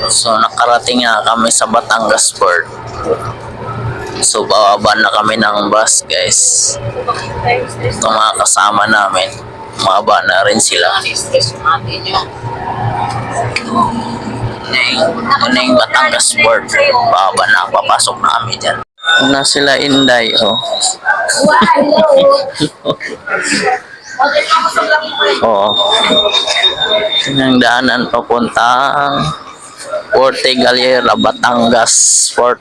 So nakarating na kami sa Batangas Port. So bababa na kami ng bus, guys. Itong mga kasama namin, mababa na rin sila. Ito na yung Batangas Port. Bababa na, papasok na kami dyan. Na sila Inday, oh. Oo. Yung daanan papuntang Porte Galera, Batangas Port.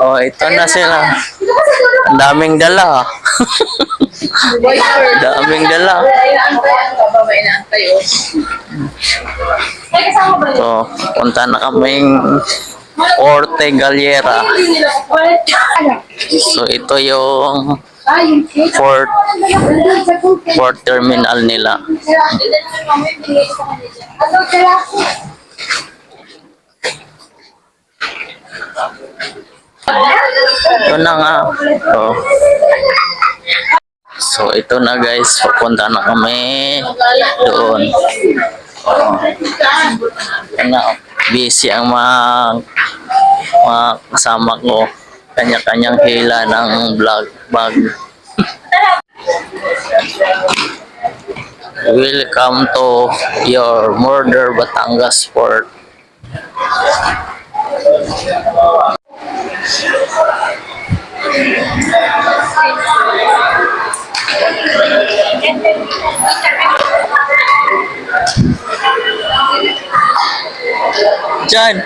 Oh, ito na sila. Ang daming dala. Daming dala. So, punta na kaming Porte Galera. So, ito yung port terminal nila. Ito na nga. Oh. So, ito na, guys. Papunta na kami doon. Oh. Ano, busy ang mga kasama ko. Kanya-kanyang hila ng vlog bag. Welcome to your Murder Batangas Port. Diyan.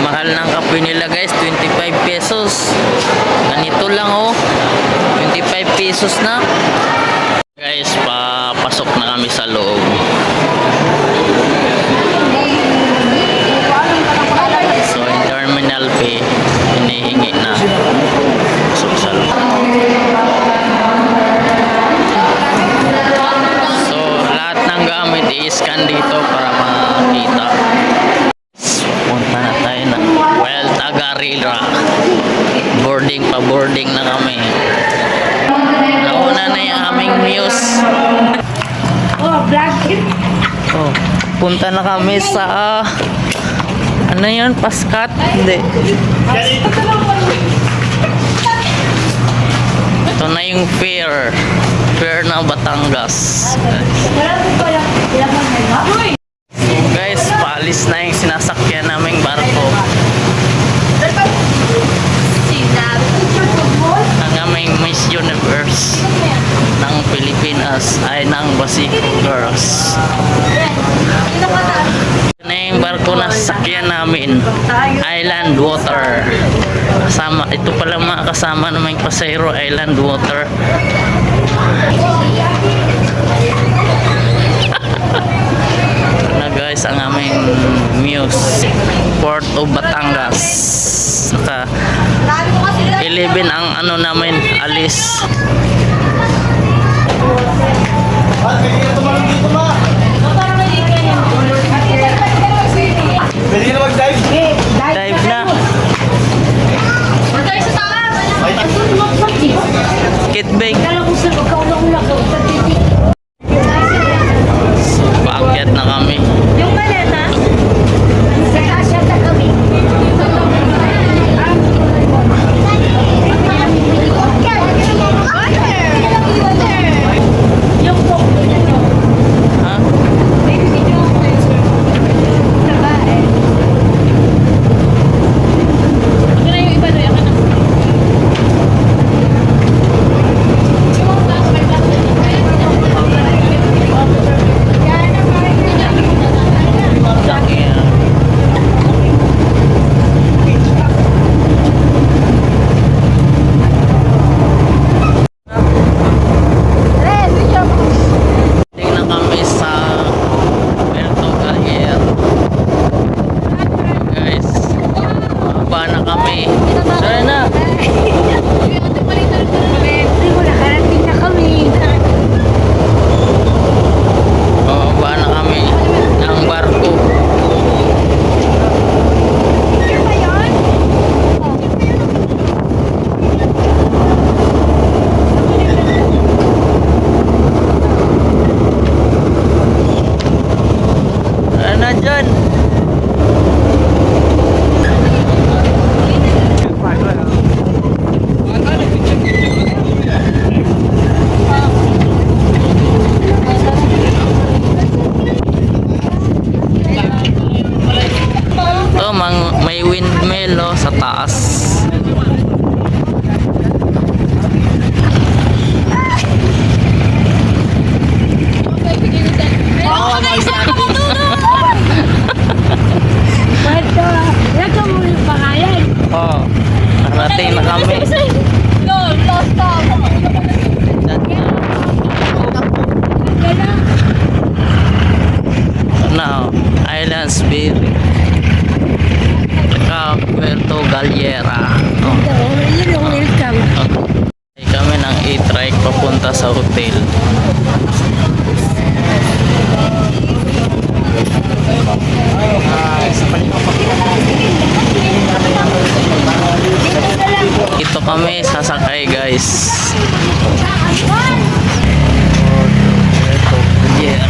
Mahal ng kape nila, guys, 25 pesos. Ganito lang, oh. 25 pesos na. Guys, papasok na kami sa loob. So, yung terminal fee, hinihingi na. Pasok sa loob. So, lahat ng gamit i-scan dito para makita. Punta na tayo na Vuelta Garila. Boarding pa boarding na kami. Nauna na yung aming muse. Oh, punta na kami sa ano yun? Pascat? Hindi. Ito na yung fair ng Batangas. So guys, paalis na yung sinasakyan naming barko. Ang aming Miss Universe ng Pilipinas ay ng Basico Girls. Ito na yung barko na sasakyan namin, Island Water. Kasama, ito pala mga kasama namang pasahero, Island Water. Na guys, ang aming muse, Port of Batangas. Naka 11 ang ano namin, alis. Pwede na mag-dive? Dive na. Kitbag. So, paakyat na kami. Yung maleta, sa kasya na kami. Yung Ha? okay na yung iba doon, yakan na. papunta sa hotel. Ito kami sasakay guys. Yeah.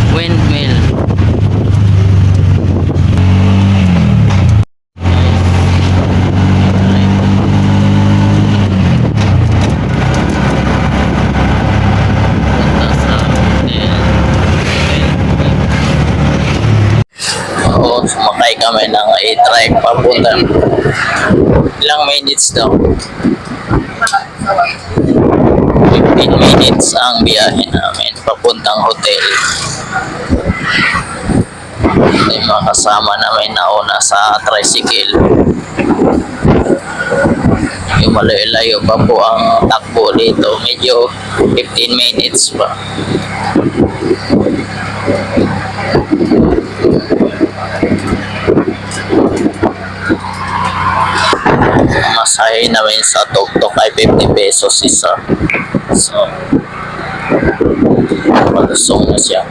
Windmill. Oo, sumakay kami ng A-Drive papunta. Ilang minutes daw? 15 minutes ang biyahe namin papuntang hotel. Ito yung mga kasama namin nauna sa tricycle. Yung malayo-layo pa po ang takbo dito. Medyo 15 minutes pa. Masahe namin sa tuk-tuk ay 50 pesos isa. So, malusong na siya.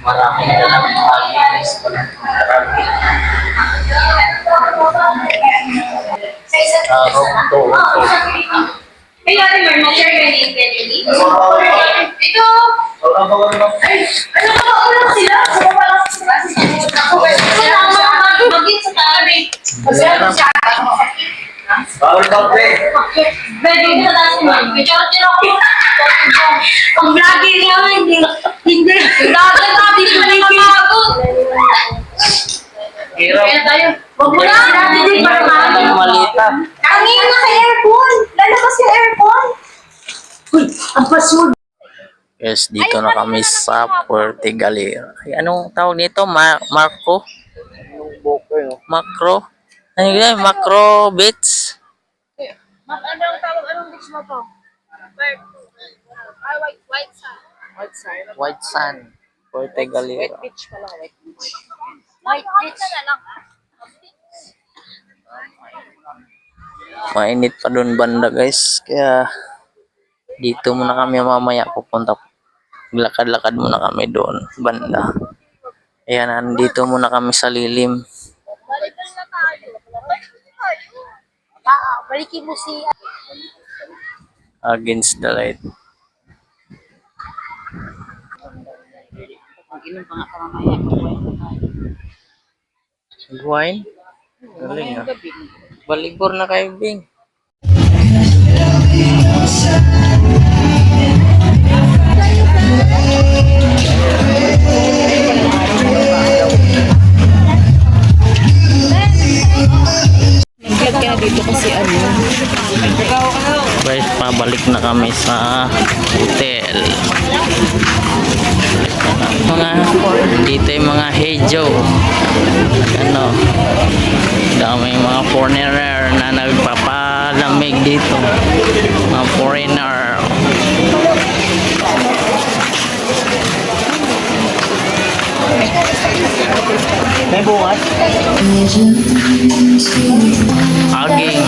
Marami na lang Hey, Ate Mar, mag-share ka ni Benjamin. Ito! Ay, ano ba? Ulang sila? Ano ba lang sila? Mag-get sa tabi. Mag-get sa tabi. Bawal ba, pre? Pwede na tayo mo. Picture ako. Ang vlogger nga, hindi. Vlogger natin pa rin mapagod. Kaya tayo. Wag mo na. Hindi pa naman. malita. Kanina na sa aircon. Lalabas yung aircon. Uy, ang password. Yes, dito na kami sa Puerto Galera. Ay, anong tawag nito? Marco? Macro? Ano yun? Macro Beach? Anong tawag? Anong beach mo to? White sand. White sand. White Sand. Puerto Galera. Beach pala. White beach na lang. Mainit pa doon banda guys. Kaya dito muna kami mamaya pupunta. Lakad-lakad muna kami doon banda. Ayan, nandito muna kami sa lilim. Balikan na tayo. Balikin mo si... Against the light. Mag-inom pa nga pa mamaya. Wine? Galing ah. Balibor na kayo, Bing. Nag-vlog ka na dito kasi ano. Guys, pabalik na kami sa hotel. Mga dito yung mga hejo. Ano? Dami mga foreigner na nagpapalamig dito. Mga foreigner. May bukas? Aging.